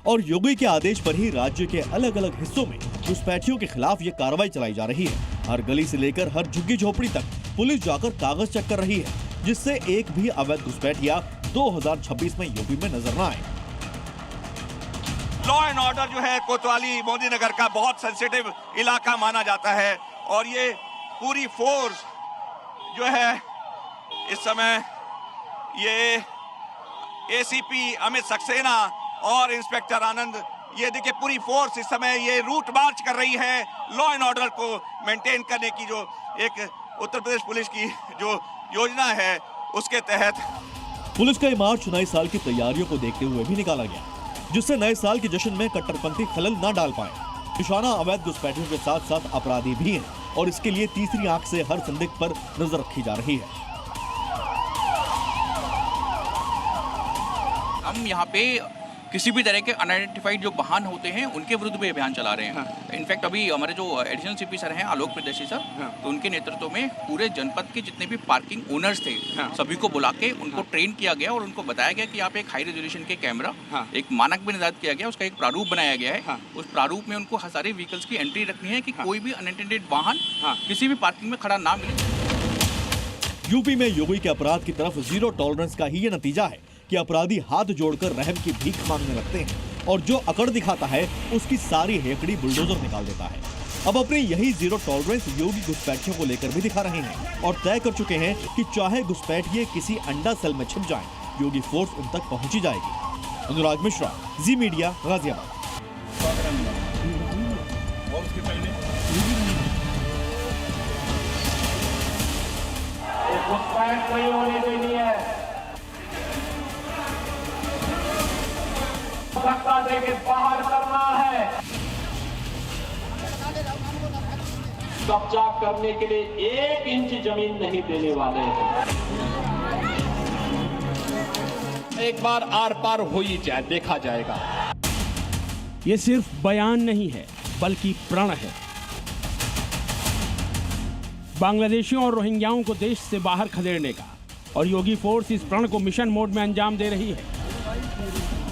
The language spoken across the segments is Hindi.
और योगी के आदेश पर ही राज्य के अलग अलग हिस्सों में घुसपैठियों के खिलाफ ये कार्रवाई चलाई जा रही है। हर गली से लेकर हर झुग्गी झोपड़ी तक पुलिस जाकर कागज चेक कर रही है, जिससे एक भी अवैध घुसपैठिया 2026 में यूपी में नजर न आए। लॉ एंड ऑर्डर जो है कोतवाली मोदी नगर का बहुत सेंसिटिव इलाका माना जाता है और ये पूरी फोर्स जो है इस समय ये एसीपी अमित सक्सेना और इंस्पेक्टर आनंद, ये देखिए पूरी फोर्स इस समय ये रूट मार्च कर रही है लॉ एंड ऑर्डर को मेंटेन करने की। जो एक उत्तर प्रदेश पुलिस की जो योजना है उसके तहत पुलिस का ये मार्च नए साल की तैयारियों को देखते हुए भी निकाला गया, जिससे नए साल के जश्न में कट्टरपंथी खलल न डाल पाए। निशाना अवैध घुसपैठियों के साथ साथ अपराधी भी हैं और इसके लिए तीसरी आंख से हर संदिग्ध पर नजर रखी जा रही है। हम यहाँ पे किसी भी तरह के अनआइडेंटिफाइड जो वाहन होते हैं उनके विरुद्ध भी अभियान चला रहे हैं। इनफैक्ट अभी हमारे जो एडिशनल सीपी सर हैं आलोक प्रदेशी सर, तो उनके नेतृत्व में पूरे जनपद के जितने भी पार्किंग ओनर्स थे सभी को बुला के उनको ट्रेन किया गया और उनको बताया गया कि आप एक हाई रेजोल्यूशन के कैमरा एक मानक भी निर्धारित किया गया, उसका एक प्रारूप बनाया गया है। उस प्रारूप में उनको सारे व्हीकल्स की एंट्री रखनी है कि कोई भी अनअटेंडेड वाहन किसी भी पार्किंग में खड़ा ना मिले। यूपी में योगी के अपराध की तरफ जीरो टॉलरेंस का ही ये नतीजा है कि अपराधी हाथ जोड़कर रहम की भीख मांगने लगते हैं और जो अकड़ दिखाता है उसकी सारी हेकड़ी बुलडोजर निकाल देता है। अब अपनी यही जीरो टॉलरेंस योगी घुसपैठियों को लेकर भी दिखा रहे हैं और तय कर चुके हैं कि चाहे घुसपैठिए किसी अंडा सेल में छिप जाएं, योगी फोर्स उन तक पहुंची जाएगी। अनुराग मिश्रा, जी मीडिया, गाजियाबाद। धक्का देके बाहर करना है, कब्जा करने के लिए 1 इंच जमीन नहीं देने वाले हैं। एक बार आर पार हो ही जाए, देखा जाएगा। ये सिर्फ बयान नहीं है बल्कि प्रण है। बांग्लादेशियों और रोहिंग्याओं को देश से बाहर खदेड़ने का, और योगी फोर्स इस प्रण को मिशन मोड में अंजाम दे रही है।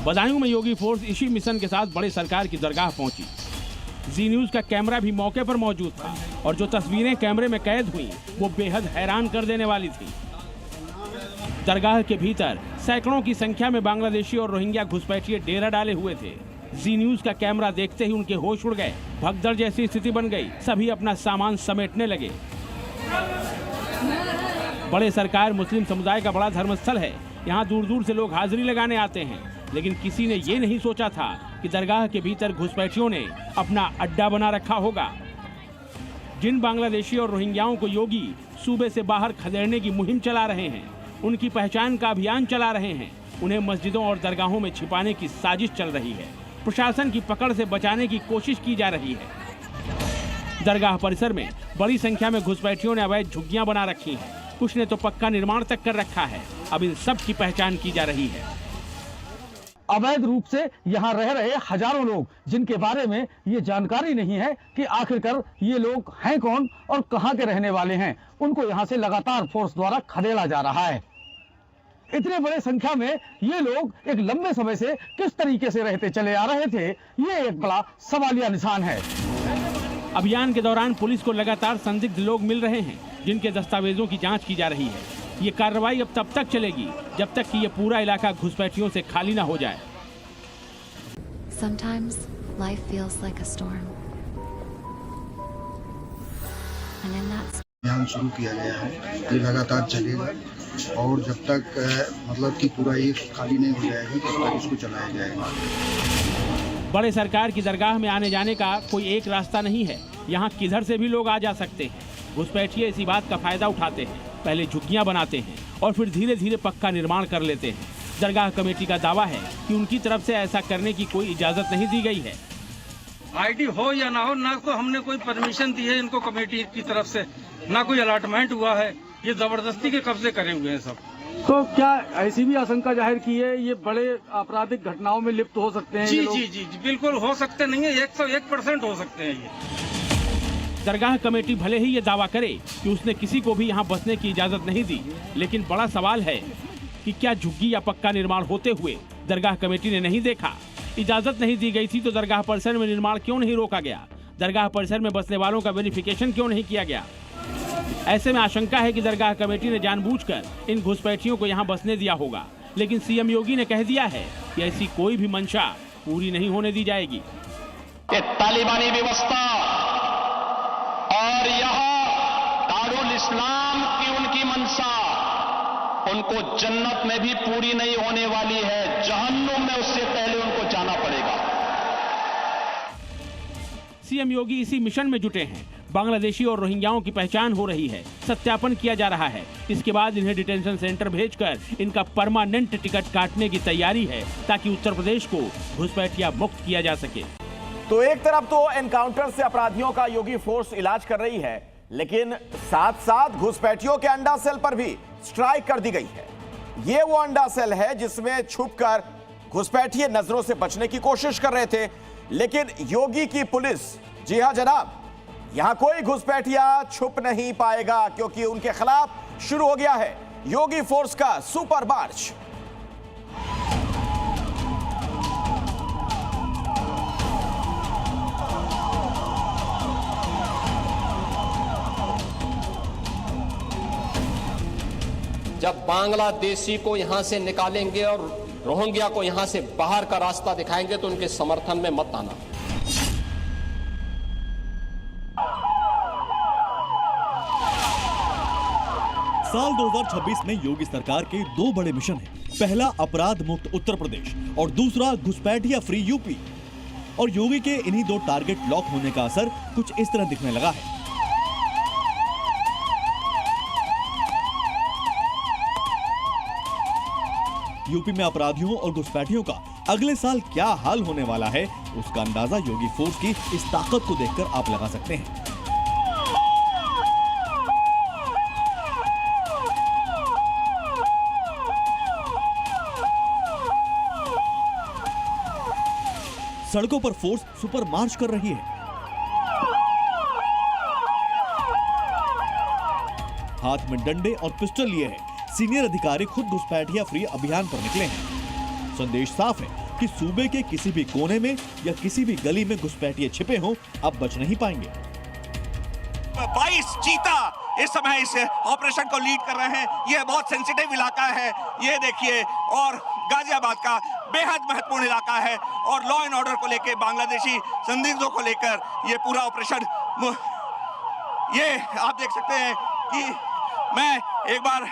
बदायूं में योगी फोर्स इसी मिशन के साथ बड़े सरकार की दरगाह पहुंची। जी न्यूज का कैमरा भी मौके पर मौजूद था और जो तस्वीरें कैमरे में कैद हुई वो बेहद हैरान कर देने वाली थी। दरगाह के भीतर सैकड़ों की संख्या में बांग्लादेशी और रोहिंग्या घुसपैठिए डेरा डाले हुए थे। जी न्यूज का कैमरा देखते ही उनके होश उड़ गए, भगदड़ जैसी स्थिति बन गई। सभी अपना सामान समेटने लगे। बड़े सरकार मुस्लिम समुदाय का बड़ा धर्मस्थल है, यहाँ दूर दूर से लोग हाजिरी लगाने आते हैं, लेकिन किसी ने ये नहीं सोचा था कि दरगाह के भीतर घुसपैठियों ने अपना अड्डा बना रखा होगा। जिन बांग्लादेशी और रोहिंग्याओं को योगी सूबे से बाहर खदेड़ने की मुहिम चला रहे हैं, उनकी पहचान का अभियान चला रहे हैं, उन्हें मस्जिदों और दरगाहों में छिपाने की साजिश चल रही है। प्रशासन की पकड़ से बचाने की कोशिश की जा रही है। दरगाह परिसर में बड़ी संख्या में घुसपैठियों ने अवैध झुग्गियां बना रखी हैं, कुछ ने तो पक्का निर्माण तक कर रखा है। अब इन सब की पहचान की जा रही है। अवैध रूप से यहाँ रह रहे हजारों लोग, जिनके बारे में ये जानकारी नहीं है कि आखिरकार ये लोग हैं कौन और कहाँ के रहने वाले हैं, उनको यहाँ से लगातार फोर्स द्वारा खदेड़ा जा रहा है। इतने बड़े संख्या में ये लोग एक लंबे समय से किस तरीके से रहते चले आ रहे थे, ये एक बड़ा सवालिया निशान है। अभियान के दौरान पुलिस को लगातार संदिग्ध लोग मिल रहे हैं, जिनके दस्तावेजों की जांच की जा रही है। ये कार्रवाई अब तब तक चलेगी जब तक कि ये पूरा इलाका घुसपैठियों से खाली ना हो जाए। Sometimes life feels like a storm. And in that अभियान शुरू किया गया है, ये लगातार चलेगा और जब तक मतलब कि पूरा ये खाली नहीं हो जाएगा तब तक इसको चलाया जाएगा। बड़े सरकार की दरगाह में आने जाने का कोई एक रास्ता नहीं है, यहाँ किधर से भी लोग आ जा सकते हैं। घुसपैठिए इसी बात का फायदा उठाते हैं, पहले झुग्गियां बनाते हैं और फिर धीरे धीरे पक्का निर्माण कर लेते हैं। दरगाह कमेटी का दावा है कि उनकी तरफ से ऐसा करने की कोई इजाजत नहीं दी गई है। आईडी हो या ना हो, ना तो हमने कोई परमिशन दी है इनको कमेटी की तरफ से, ना कोई अलॉटमेंट हुआ है। ये जबरदस्ती के कब्जे करे हुए हैं सब। तो क्या ऐसी भी आशंका जाहिर की है ये बड़े आपराधिक घटनाओं में लिप्त हो सकते हैं? जी जी जी बिल्कुल हो सकते नहीं है, 101% हो सकते हैं ये। दरगाह कमेटी भले ही ये दावा करे कि उसने किसी को भी यहाँ बसने की इजाजत नहीं दी, लेकिन बड़ा सवाल है कि क्या झुग्गी या पक्का निर्माण होते हुए दरगाह कमेटी ने नहीं देखा इजाजत नहीं दी गई थी तो दरगाह परिसर में निर्माण क्यों नहीं रोका गया? दरगाह परिसर में बसने वालों का वेरिफिकेशन क्यों नहीं किया गया? ऐसे में आशंका है कि दरगाह कमेटी ने जानबूझकर इन घुसपैठियों को यहाँ बसने दिया होगा, लेकिन सीएम योगी ने कह दिया है कि ऐसी कोई भी मंशा पूरी नहीं होने दी जाएगी। ये तालिबानी व्यवस्था और यहाँ दारुल इस्लाम की उनकी मंशा उनको जन्नत में भी पूरी नहीं होने वाली है, जहन्नुम में उससे पहले उनको जाना पड़ेगा। सीएम योगी इसी मिशन में जुटे हैं। बांग्लादेशी और रोहिंग्याओं की पहचान हो रही है, सत्यापन किया जा रहा है। इसके बाद इन्हें डिटेंशन सेंटर भेजकर इनका परमानेंट टिकट काटने की तैयारी है, ताकि उत्तर प्रदेश को घुसपैठिया मुक्त किया जा सके। तो एक तरफ तो एनकाउंटर से अपराधियों का योगी फोर्स इलाज कर रही है, लेकिन साथ साथ घुसपैठियों के अंडा सेल पर भी स्ट्राइक कर दी गई है। ये वो अंडा सेल है जिसमें छुपकर घुसपैठिए नजरों से बचने की कोशिश कर रहे थे, लेकिन योगी की पुलिस, जी हां जनाब, यहां कोई घुसपैठिया छुप नहीं पाएगा, क्योंकि उनके खिलाफ शुरू हो गया है योगी फोर्स का सुपर मार्च। जब बांग्लादेशी को यहां से निकालेंगे और रोहिंग्या को यहां से बाहर का रास्ता दिखाएंगे तो उनके समर्थन में मत आना। साल 2026 में योगी सरकार के दो बड़े मिशन हैं। पहला अपराध मुक्त उत्तर प्रदेश और दूसरा घुसपैठिया फ्री यूपी। और योगी के इन्हीं दो टारगेट लॉक होने का असर कुछ इस तरह दिखने लगा है। यूपी में अपराधियों और घुसपैठियों का अगले साल क्या हाल होने वाला है, उसका अंदाजा योगी फोर्स की इस ताकत को देखकर आप लगा सकते हैं। सड़कों पर फोर्स सुपर मार्च कर रही है। हाथ में डंडे और पिस्टल लिए हैं। सीनियर अधिकारी खुद घुसपैठिया फ्री अभियान पर निकले हैं। संदेश साफ है कि सूबे के किसी भी कोने में या किसी भी गली में घुसपैठिए छिपे हों, अब बच नहीं पाएंगे। 22 चीता इस समय इस ऑपरेशन को लीड कर रहे हैं। यह बहुत सेंसिटिव इलाका है, ये देखिए, और गाजियाबाद का बेहद महत्वपूर्ण इलाका है। और लॉ एंड ऑर्डर को लेकर, बांग्लादेशी संदिग्धों को लेकर ये पूरा ऑपरेशन, ये आप देख सकते हैं कि मैं एक बार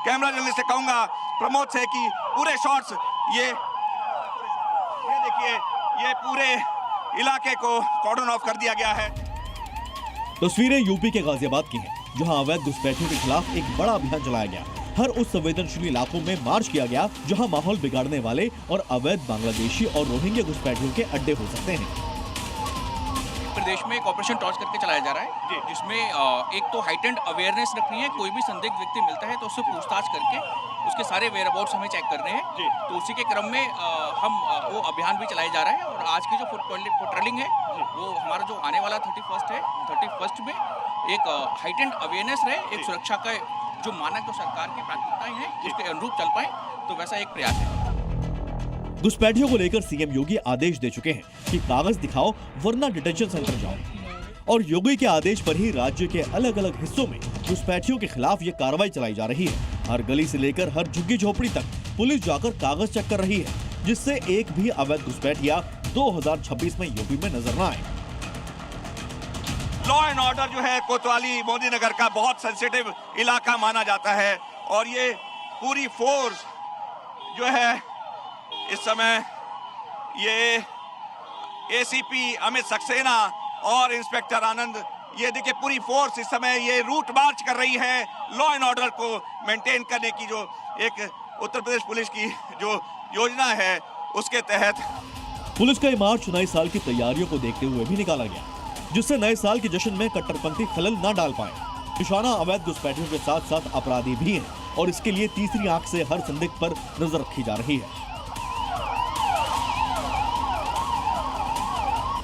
कैमरा जर्नलिस्ट से कहूंगा, प्रमोद से, कि पूरे शॉट्स ये देखिए, ये पूरे इलाके को कॉर्डन ऑफ कर दिया गया है। तस्वीरें यूपी के गाजियाबाद की हैं, जहां अवैध घुसपैठियों के खिलाफ एक बड़ा अभियान चलाया गया। हर उस संवेदनशील इलाकों में मार्च किया गया जहां माहौल बिगाड़ने वाले और अवैध बांग्लादेशी और रोहिंग्या घुसपैठियों के अड्डे हो सकते हैं। प्रदेश में एक ऑपरेशन टॉर्च करके चलाया जा रहा है, जिसमें एक तो हाइटेंड अवेयरनेस रखनी है। कोई भी संदिग्ध व्यक्ति मिलता है तो उससे पूछताछ करके उसके सारे वेयर अबाउट्स हमें चेक करने हैं। तो उसी के क्रम में हम वो अभियान भी चलाया जा रहा है। और आज की जो पेट्रोलिंग है, वो हमारा जो आने वाला 31 है, 31 में एक हाइटेंड अवेयरनेस रहे, एक सुरक्षा का जो मानक जो सरकार की प्राथमिकताएं हैं उसके अनुरूप चल पाए, तो वैसा एक प्रयास है। घुसपैठियों को लेकर सीएम योगी आदेश दे चुके हैं कि कागज दिखाओ वरना डिटेंशन सेंटर जाओ। और योगी के आदेश पर ही राज्य के अलग अलग हिस्सों में घुसपैठियों के खिलाफ ये कार्रवाई चलाई जा रही है। हर गली से लेकर हर झुग्गी झोपड़ी तक पुलिस जाकर कागज चेक कर रही है, जिससे एक भी अवैध घुसपैठिया 2026 में यूपी में नजर न आए। लॉ एंड ऑर्डर जो है कोतवाली मोदी नगर का बहुत सेंसिटिव इलाका माना जाता है। और ये पूरी फोर्स जो है इस समय, ये एसीपी अमित सक्सेना और इंस्पेक्टर आनंद, ये देखिए पूरी फोर्स इस समय ये रूट मार्च कर रही है लॉ एंड ऑर्डर को मेंटेन करने की। जो एक उत्तर प्रदेश पुलिस की जो योजना है उसके तहत पुलिस का ये मार्च नए साल की तैयारियों को देखते हुए भी निकाला गया, जिससे नए साल के जश्न में कट्टरपंथी खलल न डाल पाए। निशाना अवैध घुसपैठियों के साथ साथ अपराधी भी हैं, और इसके लिए तीसरी आंख से हर संदिग्ध पर नजर रखी जा रही है।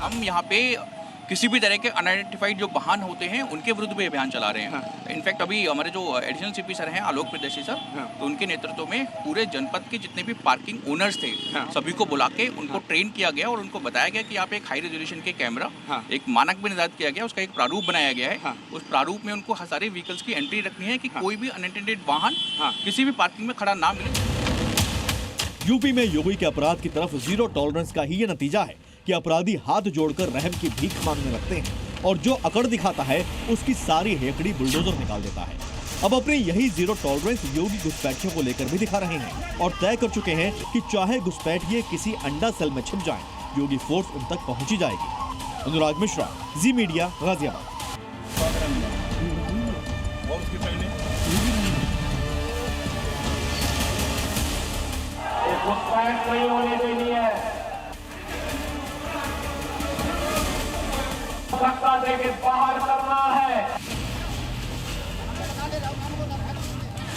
हम यहाँ पे किसी भी तरह के अनआइडेंटिफाइड जो वाहन होते हैं उनके विरुद्ध भी अभियान चला रहे हैं। इनफैक्ट अभी हमारे जो एडिशनल सीपी सर हैं आलोक प्रदेशी सर, तो उनके नेतृत्व में पूरे जनपद के जितने भी पार्किंग ओनर्स थे सभी को बुला के उनको ट्रेन किया गया और उनको बताया गया कि यहाँ पे एक हाई रेजोल्यूशन के कैमरा एक मानक भी निर्धारित किया गया, उसका एक प्रारूप बनाया गया है। उस प्रारूप में उनको सारे व्हीकल्स की एंट्री रखनी है कि कोई भी अनअटेंडेड वाहन किसी भी पार्किंग में खड़ा ना मिले। यूपी में योगी के अपराध की तरफ जीरो टॉलरेंस का ही ये नतीजा है कि अपराधी हाथ जोड़कर रहम की भीख मांगने लगते हैं और जो अकड़ दिखाता है उसकी सारी हेकड़ी बुलडोजर निकाल देता है। अब अपनी यही जीरो टॉलरेंस योगी घुसपैठियों को लेकर भी दिखा रहे हैं और तय कर चुके हैं कि चाहे घुसपैठिए किसी अंडा सेल में छिप जाएं, योगी फोर्स उन तक पहुंची जाएगी। अनुराग मिश्रा, जी मीडिया, गाजियाबाद। नहीं होने देनी है, धक्का देके बाहर करना है,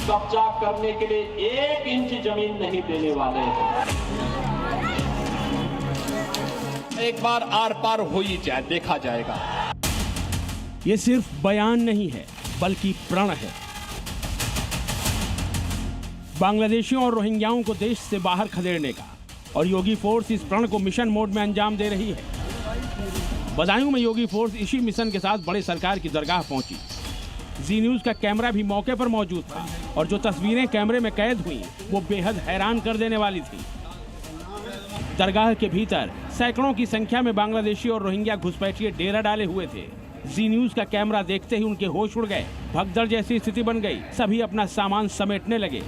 कब्जा करने के लिए 1 इंच जमीन नहीं देने वाले हैं। एक बार आर पार हो ही जाए, देखा जाएगा। ये सिर्फ बयान नहीं है बल्कि प्रण है। बांग्लादेशियों और रोहिंग्याओं को देश से बाहर खदेड़ने का, और योगी फोर्स इस प्रण को मिशन मोड में अंजाम दे रही है। बदायूं में योगी फोर्स इसी मिशन के साथ बड़े सरकार की दरगाह पहुंची। जी न्यूज का कैमरा भी मौके पर मौजूद था और जो तस्वीरें कैमरे में कैद हुई वो बेहद हैरान कर देने वाली थी। दरगाह के भीतर सैकड़ों की संख्या में बांग्लादेशी और रोहिंग्या घुसपैठिए डेरा डाले हुए थे। जी न्यूज का कैमरा देखते ही उनके होश उड़ गए, भगदड़ जैसी स्थिति बन गई। सभी अपना सामान समेटने लगे।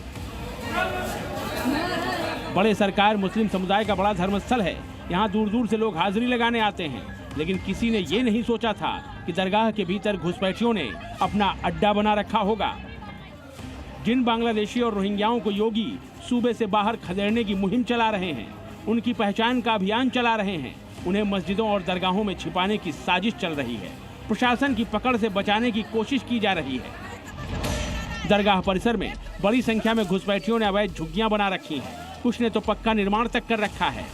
बड़े सरकार मुस्लिम समुदाय का बड़ा धर्मस्थल है। यहाँ दूर दूर से लोग हाजिरी लगाने आते हैं, लेकिन किसी ने ये नहीं सोचा था कि दरगाह के भीतर घुसपैठियों ने अपना अड्डा बना रखा होगा। जिन बांग्लादेशी और रोहिंग्याओं को योगी सूबे से बाहर खदेड़ने की मुहिम चला रहे हैं, उनकी पहचान का अभियान चला रहे हैं, उन्हें मस्जिदों और दरगाहों में छिपाने की साजिश चल रही है। प्रशासन की पकड़ से बचाने की कोशिश की जा रही है। दरगाह परिसर में बड़ी संख्या में घुसपैठियों ने अवैध झुग्गियां बना रखी हैं। कुछ ने तो पक्का निर्माण तक कर रखा है।